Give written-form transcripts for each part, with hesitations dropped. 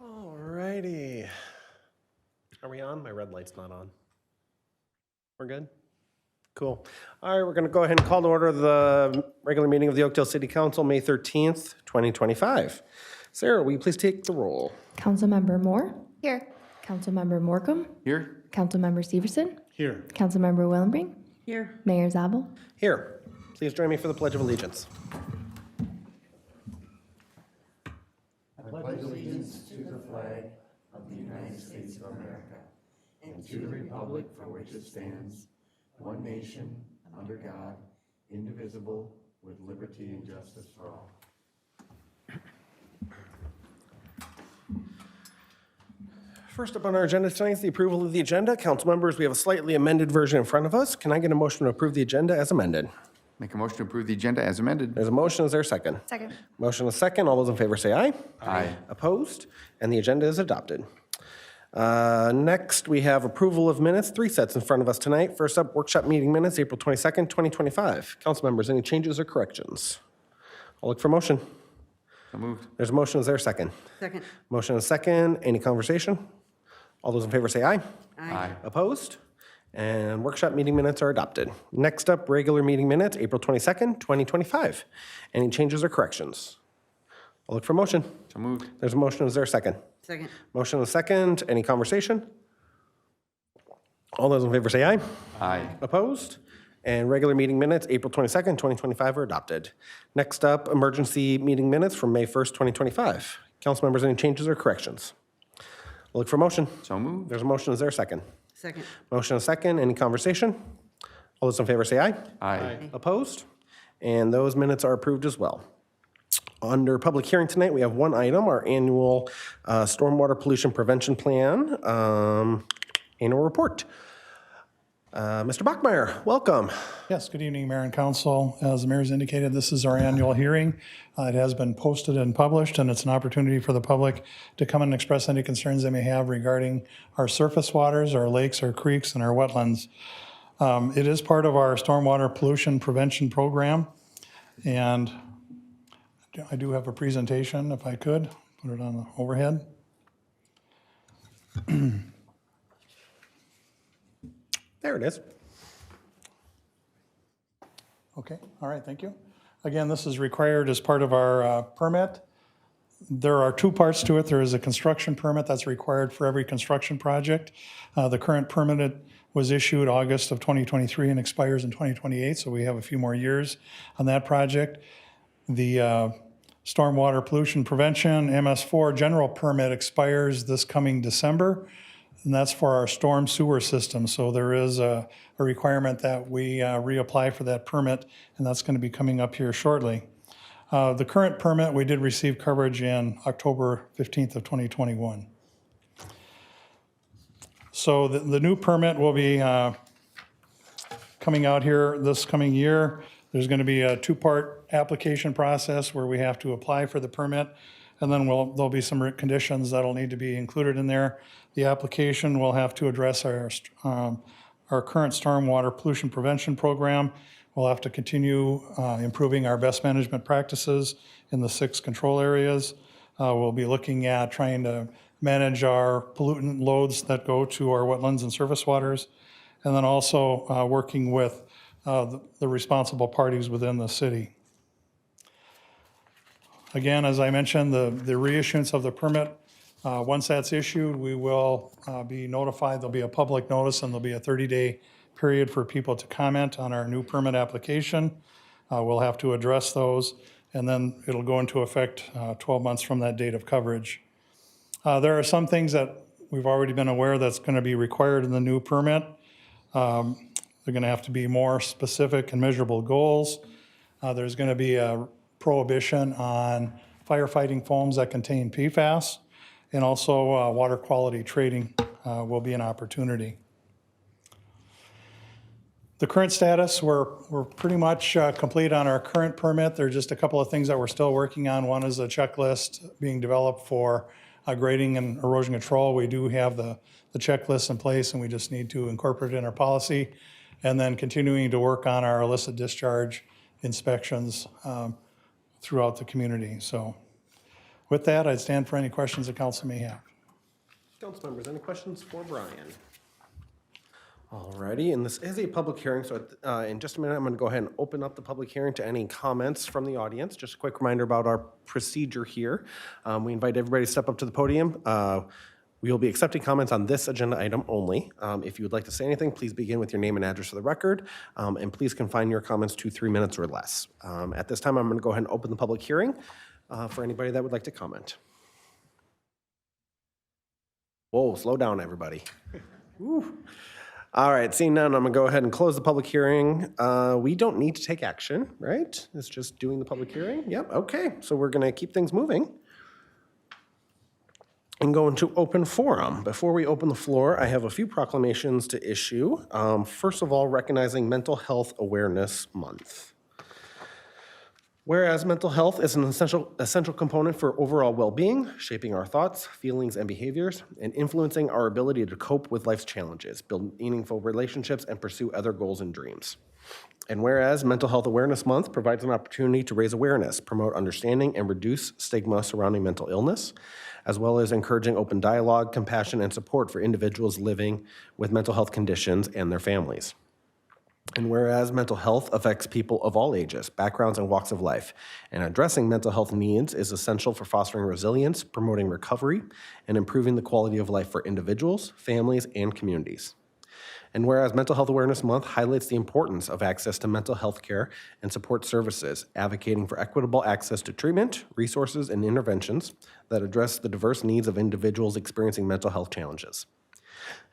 All righty. Are we on? My red light's not on. We're good? Cool. All right, we're going to go ahead and call to order the regular meeting of the Oakdale City Council, May 13th, 2025. Sarah, will you please take the roll? Councilmember Moore? Here. Councilmember Morcom? Here. Councilmember Severson? Here. Councilmember Willenbring? Here. Mayor Zabel? Here. Please join me for the Pledge of Allegiance. I pledge allegiance to the flag of the United States of America and to the republic for which it stands, one nation, under God, indivisible, with liberty and justice for all. First up on our agenda tonight is the approval of the agenda. Council members, we have a slightly amended version in front of us. Can I get a motion to approve the agenda as amended? Make a motion to approve the agenda as amended. There's a motion. Is there a second? Second. Motion is second. All those in favor say aye. Aye. Opposed? And the agenda is adopted. Next, we have approval of minutes, 3 sets in front of us tonight. First up, workshop meeting minutes, April 22nd, 2025. Council members, any changes or corrections? I'll look for motion. So moved. There's a motion. Is there a second? Second. Motion is second. Any conversation? All those in favor say aye. Aye. Opposed? And workshop meeting minutes are adopted. Next up, regular meeting minutes, April 22nd, 2025. Any changes or corrections? I'll look for motion. So moved. There's a motion. Is there a second? Second. Motion is second. Any conversation? All those in favor say aye. Aye. Opposed? And regular meeting minutes, April 22nd, 2025 are adopted. Next up, emergency meeting minutes from May 1st, 2025. Council members, any changes or corrections? I'll look for motion. So moved. There's a motion. Is there a second? Second. Motion is second. Any conversation? All those in favor say aye. Aye. Opposed? And those minutes are approved as well. Under public hearing tonight, we have one item, our annual stormwater pollution prevention plan annual report. Mr. Bachmeyer, welcome. Yes, good evening, Mayor and Council. As the Mayor's indicated, this is our annual hearing. It has been posted and published, and it's an opportunity for the public to come and express any concerns they may have regarding our surface waters, our lakes, our creeks, and our wetlands. It is part of our stormwater pollution prevention program, and I do have a presentation, if I could, put it on the overhead. There it is. Okay, all right, thank you. Again, this is required as part of our permit. There are 2 parts to it. There is a construction permit that's required for every construction project. The current permit was issued August of 2023 and expires in 2028, so we have a few more years on that project. The stormwater pollution prevention MS4 general permit expires this coming December, and that's for our storm sewer system. So there is a requirement that we reapply for that permit, and that's going to be coming up here shortly. The current permit, we did receive coverage in October 15th of 2021. So the new permit will be coming out here this coming year. There's going to be a 2-part application process where we have to apply for the permit, and then there'll be some conditions that'll need to be included in there. The application will have to address our current stormwater pollution prevention program. We'll have to continue improving our best management practices in the 6 control areas. We'll be looking at trying to manage our pollutant loads that go to our wetlands and surface waters, and then also working with the responsible parties within the city. Again, as I mentioned, the reissuance of the permit, once that's issued, we will be notified. There'll be a public notice, and there'll be a 30-day period for people to comment on our new permit application. We'll have to address those, and then it'll go into effect 12 months from that date of coverage. There are some things that we've already been aware that's going to be required in the new permit. They're going to have to be more specific and measurable goals. There's going to be a prohibition on firefighting foams that contain PFAS, and also water quality trading will be an opportunity. The current status, we're pretty much complete on our current permit. There's just a couple of things that we're still working on. One is a checklist being developed for grading and erosion control. We do have the checklist in place, and we just need to incorporate it in our policy. And then continuing to work on our illicit discharge inspections throughout the community. So With that, I'd stand for any questions the council may have. Council members, any questions for Brian? Alrighty, and this is a public hearing, so in just a minute, I'm going to go ahead and open up the public hearing to any comments from the audience. Just a quick reminder about our procedure here. We invite everybody to step up to the podium. We will be accepting comments on this agenda item only. If you would like to say anything, please begin with your name and address for the record, and please confine your comments to 3 minutes or less. At this time, I'm going to go ahead and open the public hearing for anybody that would like to comment. Whoa, slow down, everybody. Woo. All right, seeing none, I'm going to go ahead and close the public hearing. We don't need to take action, right? It's just doing the public hearing? Yep, okay. So we're going to keep things moving and go into open forum. Before we open the floor, I have a few proclamations to issue. First of all, recognizing Mental Health Awareness Month. Whereas mental health is an essential component for overall well-being, shaping our thoughts, feelings, and behaviors, and influencing our ability to cope with life's challenges, build meaningful relationships, and pursue other goals and dreams. And whereas Mental Health Awareness Month provides an opportunity to raise awareness, promote understanding, and reduce stigma surrounding mental illness, as well as encouraging open dialogue, compassion, and support for individuals living with mental health conditions and their families. And whereas mental health affects people of all ages, backgrounds, and walks of life, and addressing mental health needs is essential for fostering resilience, promoting recovery, and improving the quality of life for individuals, families, and communities. And whereas Mental Health Awareness Month highlights the importance of access to mental health care and support services, advocating for equitable access to treatment, resources, and interventions that address the diverse needs of individuals experiencing mental health challenges.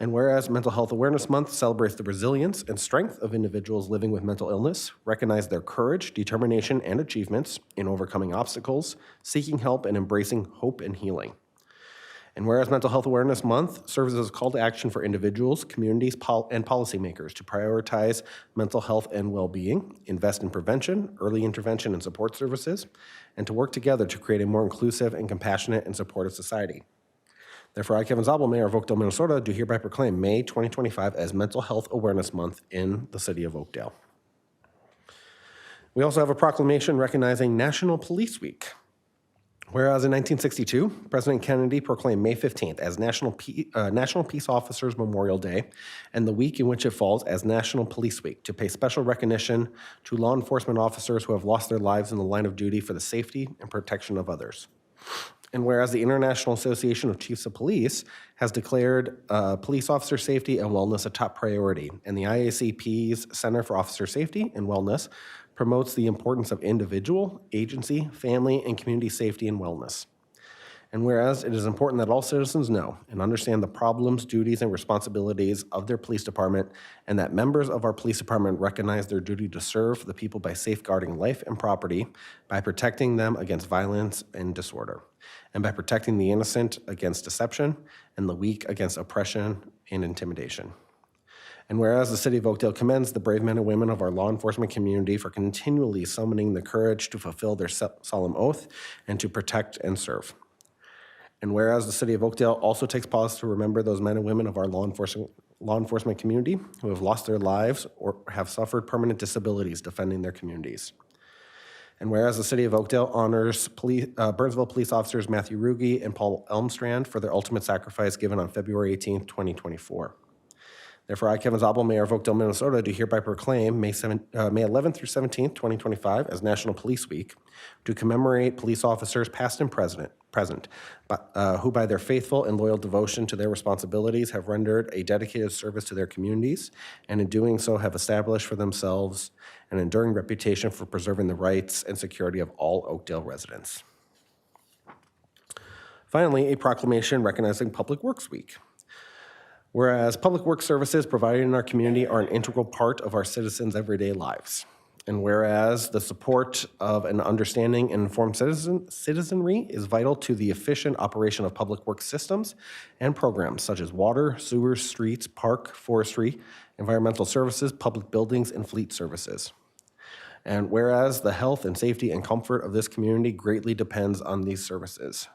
And whereas Mental Health Awareness Month celebrates the resilience and strength of individuals living with mental illness, recognize their courage, determination, and achievements in overcoming obstacles, seeking help, and embracing hope and healing. And whereas Mental Health Awareness Month serves as a call to action for individuals, communities, and policymakers to prioritize mental health and well-being, invest in prevention, early intervention, and support services, and to work together to create a more inclusive and compassionate and supportive society. Therefore, I, Kevin Zabel, Mayor of Oakdale, Minnesota, do hereby proclaim May 2025 as Mental Health Awareness Month in the city of Oakdale. We also have a proclamation recognizing National Police Week. Whereas in 1962, President Kennedy proclaimed May 15th as National Peace Officers Memorial Day, and the week in which it falls as National Police Week, to pay special recognition to law enforcement officers who have lost their lives in the line of duty for the safety and protection of others. And whereas the International Association of Chiefs of Police has declared police officer safety and wellness a top priority, and the IACP's Center for Officer Safety and Wellness promotes the importance of individual, agency, family, and community safety and wellness. And whereas it is important that all citizens know and understand the problems, duties, and responsibilities of their police department, and that members of our police department recognize their duty to serve the people by safeguarding life and property, by protecting them against violence and disorder, and by protecting the innocent against deception, and the weak against oppression and intimidation. And whereas the city of Oakdale commends the brave men and women of our law enforcement community for continually summoning the courage to fulfill their solemn oath and to protect and serve. And whereas the city of Oakdale also takes pause to remember those men and women of our law enforcement community who have lost their lives or have suffered permanent disabilities defending their communities. And whereas the city of Oakdale honors Burnsville police officers Matthew Ruge and Paul Elmstrand for their ultimate sacrifice given on February 18th, 2024. Therefore, I, Kevin Zabel, Mayor of Oakdale, Minnesota, do hereby proclaim May 11th through 17th, 2025 as National Police Week to commemorate police officers past and present, who by their faithful and loyal devotion to their responsibilities have rendered a dedicated service to their communities, and in doing so have established for themselves an enduring reputation for preserving the rights and security of all Oakdale residents. Finally, a proclamation recognizing Public Works Week. Whereas public works services provided in our community are an integral part of our citizens' everyday lives. And whereas the support of an understanding and informed citizenry is vital to the efficient operation of public works systems and programs such as water, sewers, streets, park, forestry, environmental services, public buildings, and fleet services. And whereas the health and safety and comfort of this community greatly depends on these services.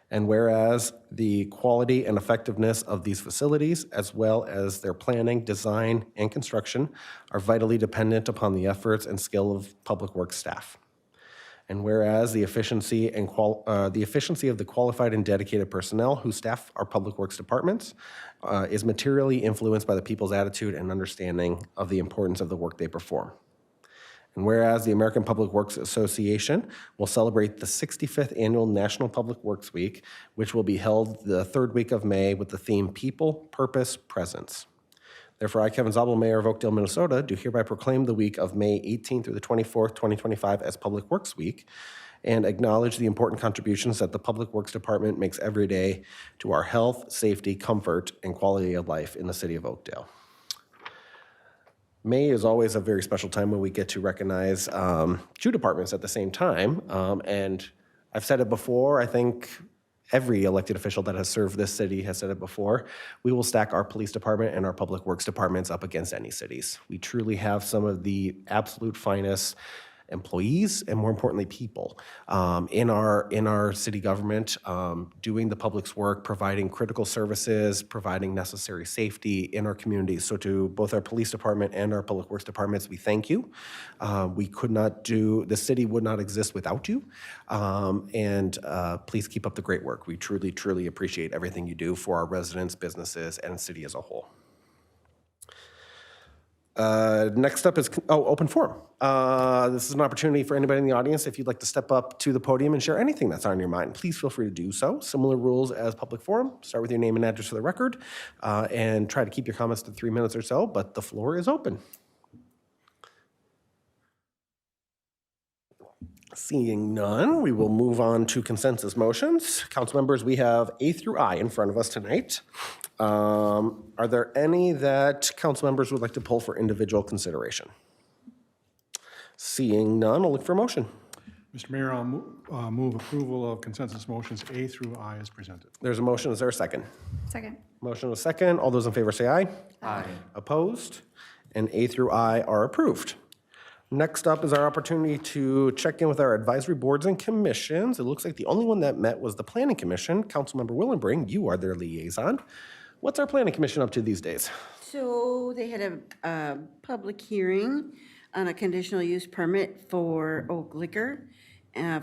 And whereas the quality and effectiveness of these facilities, as well as their planning, design, and construction, are vitally dependent upon the efforts and skill of public works staff. And whereas the efficiency of the qualified and dedicated personnel who staff our public works departments is materially influenced by the people's attitude and understanding of the importance of the work they perform. And whereas the American Public Works Association will celebrate the 65th Annual National Public Works Week, which will be held the third week of May with the theme People, Purpose, Presence. Therefore, I, Kevin Zabel, Mayor of Oakdale, Minnesota, do hereby proclaim the week of May 18th through the 24th, 2025 as Public Works Week and acknowledge the important contributions that the Public Works Department makes every day to our health, safety, comfort, and quality of life in the city of Oakdale. May is always a very special time when we get to recognize two departments at the same time. And I've said it before, I think every elected official that has served this city has said it before, we will stack our police department and our public works departments up against any cities. We truly have some of the absolute finest employees and, more importantly, people in our city government, doing the public's work, providing critical services, providing necessary safety in our communities. So to both our police department and our public works departments, we thank you. We could not do, the city would not exist without you. Please keep up the great work. We truly, truly appreciate everything you do for our residents, businesses, and city as a whole. Next up is, open forum. This is an opportunity for anybody in the audience, if you'd like to step up to the podium and share anything that's on your mind, please feel free to do so. Similar rules as public forum. Start with your name and address for the record, and try to keep your comments to 3 minutes or so, but the floor is open. Seeing none, we will move on to consensus motions. Council members, we have A through I in front of us tonight. Are there any that council members would like to pull for individual consideration? Seeing none, I'll look for a motion. Mr. Mayor, I'll move approval of consensus motions A through I as presented. There's a motion. Is there a second? Second. Motion and a second. All those in favor say aye. Aye. Opposed? And A through I are approved. Next up is our opportunity to check in with our advisory boards and commissions. It looks like the only one that met was the Planning Commission. Councilmember Willenbring, you are their liaison. What's our Planning Commission up to these days? So they had a public hearing on a conditional use permit for Oak Liquor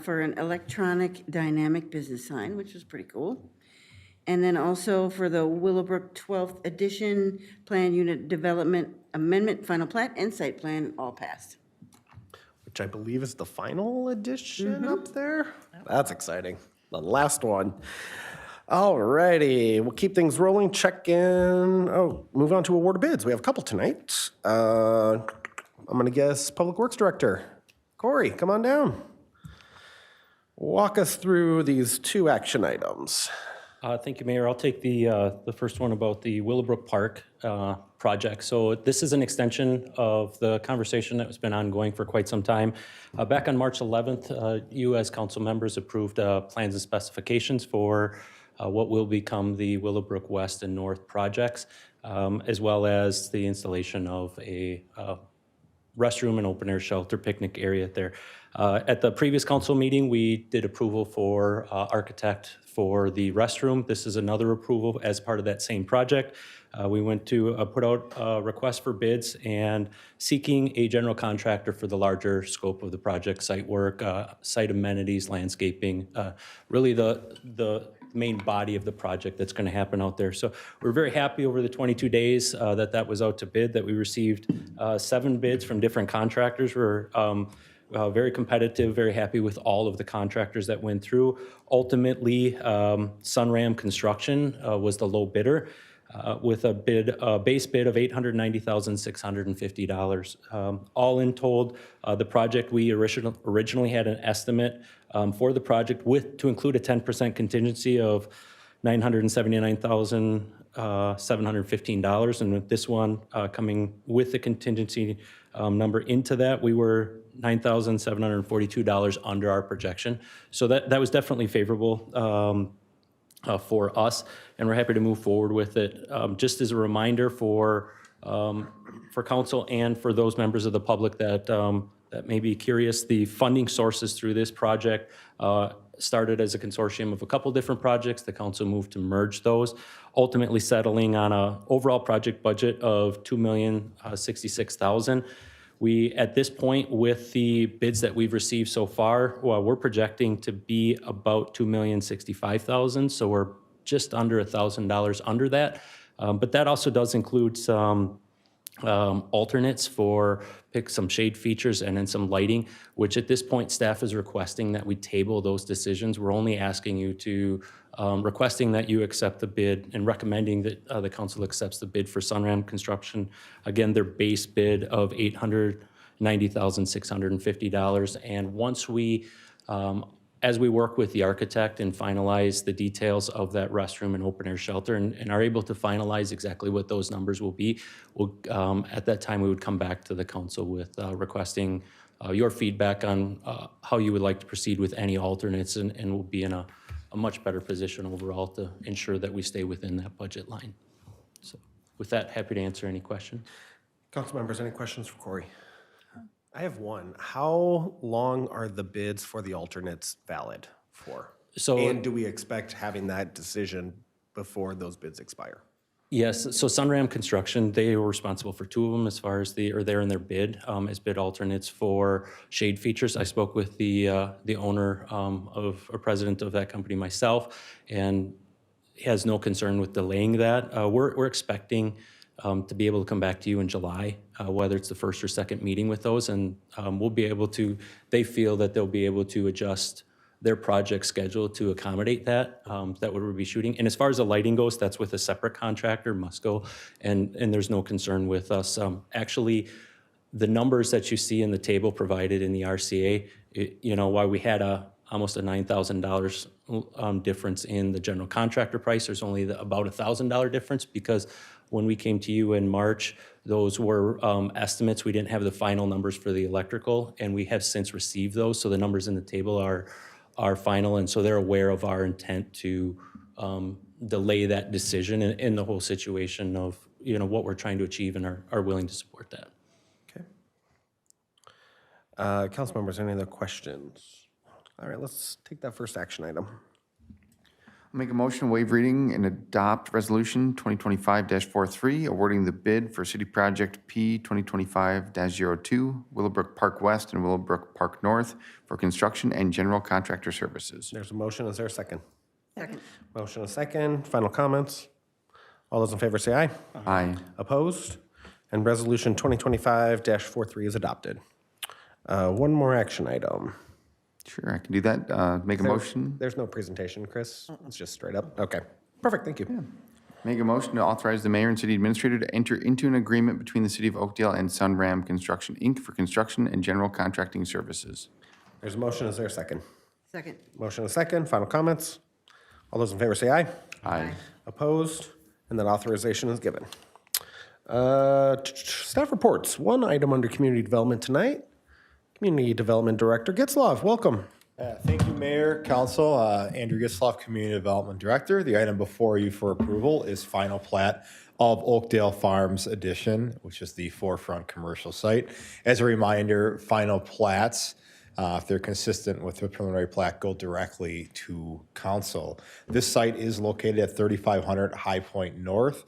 for an electronic dynamic business sign, which was pretty cool. And then also for the Willowbrooke 12th edition plan unit development amendment, final plat, and site plan all passed. Which I believe is the final edition up there. That's exciting. The last one. All righty, we'll keep things rolling. Check in. Move on to award of bids. We have a couple tonight. I'm going to guess Public Works Director. Corey, come on down. Walk us through these two action items. Thank you, Mayor. I'll take the first one about the Willowbrooke Park project. So this is an extension of the conversation that has been ongoing for quite some time. Back on March 11th, you as council members approved plans and specifications for what will become the Willowbrooke West and North projects, as well as the installation of a restroom and open air shelter picnic area there. At the previous council meeting, we did approval for architect for the restroom. This is another approval as part of that same project. We went to put out a request for bids and seeking a general contractor for the larger scope of the project, site work, site amenities, landscaping, really the main body of the project that's going to happen out there. So we're very happy over the 22 days that was out to bid, that we received 7 bids from different contractors. We're very competitive, very happy with all of the contractors that went through. Ultimately, Sunram Construction was the low bidder with a base bid of $890,650. All in told, the project, we originally had an estimate for the project to include a 10% contingency of $979,715. And with this one coming with the contingency number into that, we were $9,742 under our projection. So that was definitely favorable for us, and we're happy to move forward with it. Just as a reminder for council and for those members of the public that may be curious, the funding sources through this project started as a consortium of a couple different projects. The council moved to merge those, ultimately settling on an overall project budget of $2,066,000. At this point, with the bids that we've received so far, well, we're projecting to be about $2,065,000, so we're just under $1,000 under that. But that also does include some alternates for pick some shade features and then some lighting, which at this point staff is requesting that we table those decisions. We're only asking you to, requesting that you accept the bid and recommending that the council accepts the bid for Sunram Construction. Again, their base bid of $890,650. And once we, as we work with the architect and finalize the details of that restroom and open air shelter and are able to finalize exactly what those numbers will be, we'll, at that time, we would come back to the council with requesting your feedback on how you would like to proceed with any alternates, and we'll be in a much better position overall to ensure that we stay within that budget line. So with that, happy to answer any question. Council members, any questions for Corey? I have one. How long are the bids for the alternates valid for? So- And do we expect having that decision before those bids expire? Yes, so Sunram Construction, they were responsible for two of them as far as they're in their bid, as bid alternates for shade features. I spoke with the owner or president of that company myself, and he has no concern with delaying that. We're expecting to be able to come back to you in July, whether it's the first or second meeting with those, and we'll be able to, they feel that they'll be able to adjust their project schedule to accommodate that, that we'll be shooting. And as far as the lighting goes, that's with a separate contractor, Musco, and there's no concern with us. Actually, the numbers that you see in the table provided in the RCA, while we had almost a $9,000 difference in the general contractor price, there's only about $1,000 difference, because when we came to you in March, those were estimates. We didn't have the final numbers for the electrical, and we have since received those. So the numbers in the table are final, and so they're aware of our intent to delay that decision in the whole situation of what we're trying to achieve, and are willing to support that. Okay. Council members, any other questions? All right, let's take that first action item. I'll make a motion to waive reading and adopt Resolution 2025-43, awarding the bid for City Project P 2025-02, Willowbrooke Park West and Willowbrooke Park North for construction and general contractor services. There's a motion. Is there a second? Second. Motion and a second. Final comments? All those in favor say aye. Aye. Opposed? And Resolution 2025-43 is adopted. One more action item. Sure, I can do that. Make a motion. There's no presentation, Chris. It's just straight up. Okay. Perfect. Thank you. Make a motion to authorize the mayor and city administrator to enter into an agreement between the city of Oakdale and Sunram Construction, Inc. for construction and general contracting services. There's a motion. Is there a second? Second. Motion and a second. Final comments? All those in favor say aye. Aye. Opposed? And that authorization is given. Staff reports. One item under community development tonight. Community Development Director Getzlov, welcome. Thank you, Mayor, Council. Andrew Gitzloff, Community Development Director. The item before you for approval is final plat of Oakdale Farms Edition, which is the forefront commercial site. As a reminder, final plats, if they're consistent with the preliminary plat, go directly to council. This site is located at 3500 High Point North,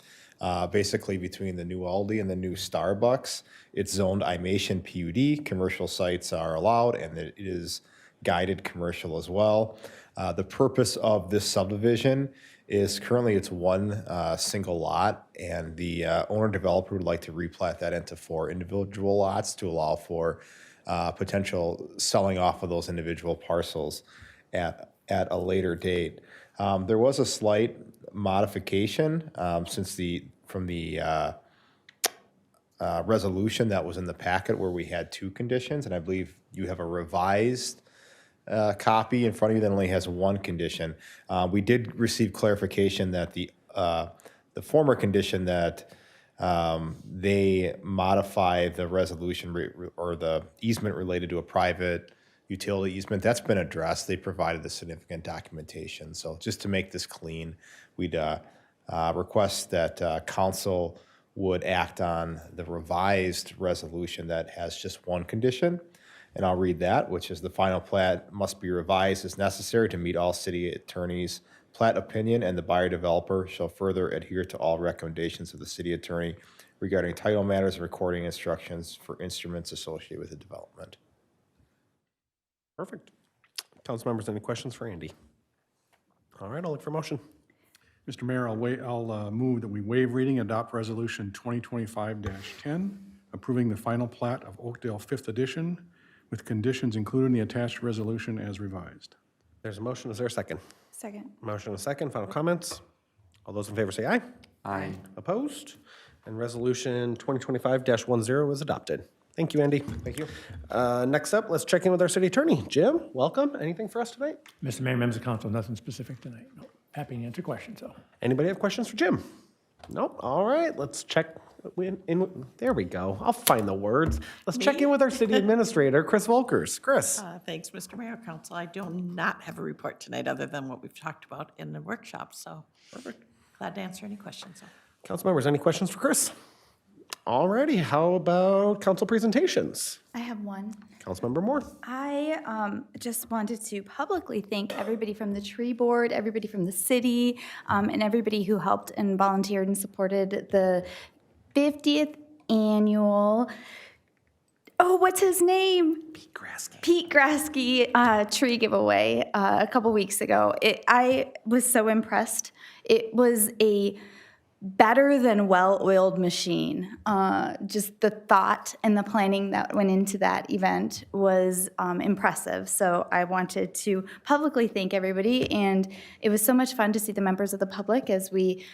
basically between the new Aldi and the new Starbucks. It's zoned IMATION PUD. Commercial sites are allowed, and it is guided commercial as well. The purpose of this subdivision is currently it's one single lot, and the owner developer would like to replat that into 4 individual lots to allow for potential selling off of those individual parcels at a later date. There was a slight modification from the resolution that was in the packet where we had 2 conditions, and I believe you have a revised copy in front of you that only has 1 condition. We did receive clarification that the former condition that they modify the resolution or the easement related to a private utility easement, that's been addressed. They provided the significant documentation. So just to make this clean, we'd request that council would act on the revised resolution that has just 1 condition. And I'll read that, which is the final plat must be revised as necessary to meet all city attorney's plat opinion, and the buyer developer shall further adhere to all recommendations of the city attorney regarding title matters and recording instructions for instruments associated with the development. Perfect. Council members, any questions for Andy? All right, I'll look for a motion. Mr. Mayor, I'll move that we waive reading, adopt Resolution 2025-10, approving the final plat of Oakdale 5th Edition with conditions included in the attached resolution as revised. There's a motion. Is there a second? Second. Motion and a second. Final comments? All those in favor say aye. Aye. Opposed? And Resolution 2025-10 is adopted. Thank you, Andy. Thank you. Next up, let's check in with our city attorney. Jim, welcome. Anything for us tonight? Mr. Mayor, members of council, nothing specific tonight. No. Happy to answer questions, though. Anybody have questions for Jim? Nope. All right, let's check in. There we go. I'll find the words. Let's check in with our city administrator, Chris Volkers. Chris. Thanks, Mr. Mayor, Council. I do not have a report tonight other than what we've talked about in the workshop, so Perfect. glad to answer any questions. Council members, any questions for Chris? All righty. How about council presentations? I have one. Councilmember Moore. I just wanted to publicly thank everybody from the tree board, everybody from the city, and everybody who helped and volunteered and supported the 50th annual, what's his name? Pete Grasky tree giveaway a couple weeks ago. I was so impressed. It was a better than well-oiled machine. Just the thought and the planning that went into that event was impressive. So I wanted to publicly thank everybody, and it was so much fun to see the members of the public as we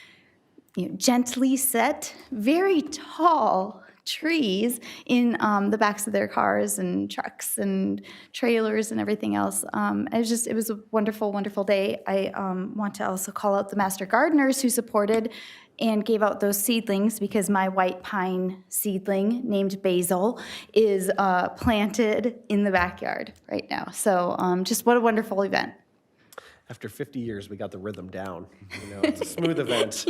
gently set very tall trees in the backs of their cars and trucks and trailers and everything else. It was a wonderful, wonderful day. I want to also call out the master gardeners who supported and gave out those seedlings, because my white pine seedling named Basil is planted in the backyard right now. So just what a wonderful event. After 50 years, we got the rhythm down. It's a smooth event.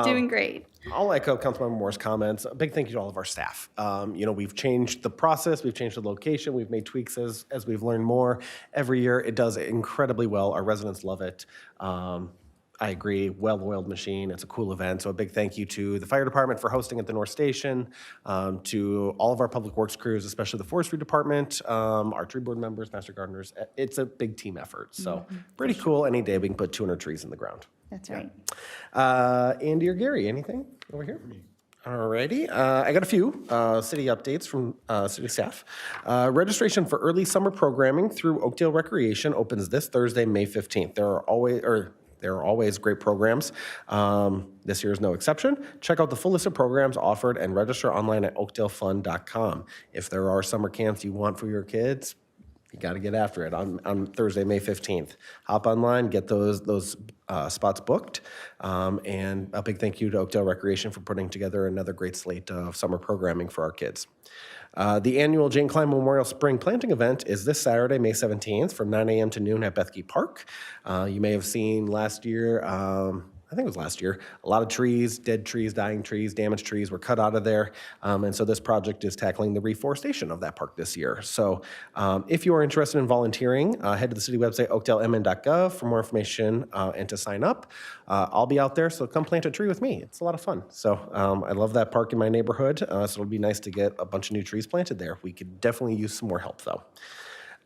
Doing great. I'll echo Councilmember Moore's comments. A big thank you to all of our staff. We've changed the process, we've changed the location, we've made tweaks as we've learned more. Every year, it does incredibly well. Our residents love it. I agree, well-oiled machine. It's a cool event. So a big thank you to the fire department for hosting at the North Station, to all of our public works crews, especially the forestry department, our tree board members, master gardeners. It's a big team effort. So pretty cool. Any day we can put 200 trees in the ground. That's right. Andy or Gary, anything over here? All righty. I got a few city updates from city staff. Registration for early summer programming through Oakdale Recreation opens this Thursday, May 15th. There are always great programs. This year is no exception. Check out the full list of programs offered and register online at oakdalefun.com. If there are summer camps you want for your kids, you got to get after it on Thursday, May 15th. Hop online, get those spots booked. And a big thank you to Oakdale Recreation for putting together another great slate of summer programming for our kids. The annual Jane Klein Memorial Spring Planting Event is this Saturday, May 17th, from 9 a.m. to noon at Bethke Park. You may have seen last year, I think it was last year, a lot of trees, dead trees, dying trees, damaged trees were cut out of there. And so this project is tackling the reforestation of that park this year. So if you are interested in volunteering, head to the city website, oakdalemn.gov, for more information and to sign up. I'll be out there, so come plant a tree with me. It's a lot of fun. So I love that park in my neighborhood, so it'll be nice to get a bunch of new trees planted there. We could definitely use some more help, though.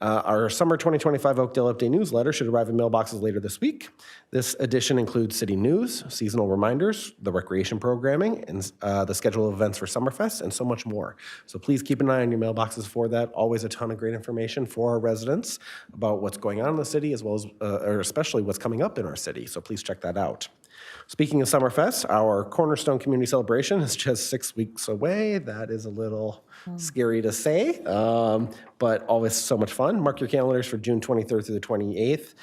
Our summer 2025 Oakdale Update newsletter should arrive in mailboxes later this week. This edition includes city news, seasonal reminders, the recreation programming, and the schedule of events for Summerfest, and so much more. So please keep an eye on your mailboxes for that. Always a ton of great information for our residents about what's going on in the city, as well as, or especially what's coming up in our city. So please check that out. Speaking of Summerfest, our Cornerstone Community Celebration is just 6 weeks away. That is a little scary to say, but always so much fun. Mark your calendars for June 23rd through the 28th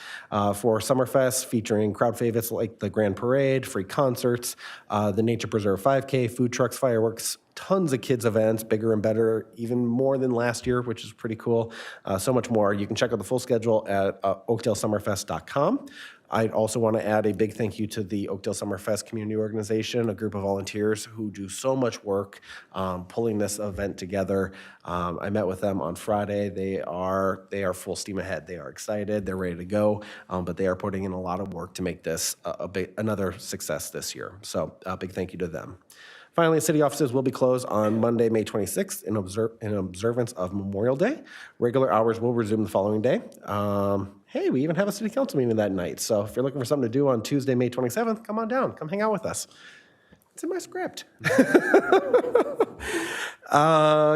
for Summerfest, featuring crowd favorites like the Grand Parade, free concerts, the Nature Preserve 5K, food trucks, fireworks, tons of kids events, bigger and better, even more than last year, which is pretty cool. So much more. You can check out the full schedule at oakdalesummerfest.com. I'd also want to add a big thank you to the Oakdale Summerfest Community Organization, a group of volunteers who do so much work pulling this event together. I met with them on Friday. They are full steam ahead. They are excited. They're ready to go, but they are putting in a lot of work to make this another success this year. So a big thank you to them. Finally, city offices will be closed on Monday, May 26th in observance of Memorial Day. Regular hours will resume the following day. Hey, we even have a city council meeting that night. So if you're looking for something to do on Tuesday, May 27th, come on down. Come hang out with us. It's in my script.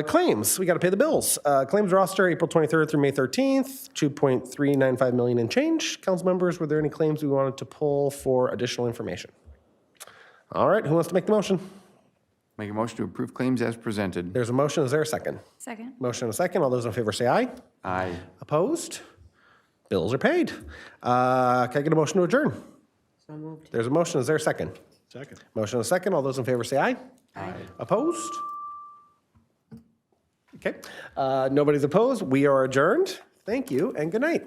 Claims, we got to pay the bills. Claims roster, April 23rd through May 13th, 2.395 million and change. Council members, were there any claims we wanted to pull for additional information? All right, who wants to make the motion? Make a motion to approve claims as presented. There's a motion, is there a second? Second. Motion and a second, all those in favor say aye. Aye. Opposed? Bills are paid. Can I get a motion to adjourn? So moved. There's a motion, is there a second? Second. Motion and a second, all those in favor say aye. Aye. Opposed? Okay, nobody's opposed. We are adjourned. Thank you and good night.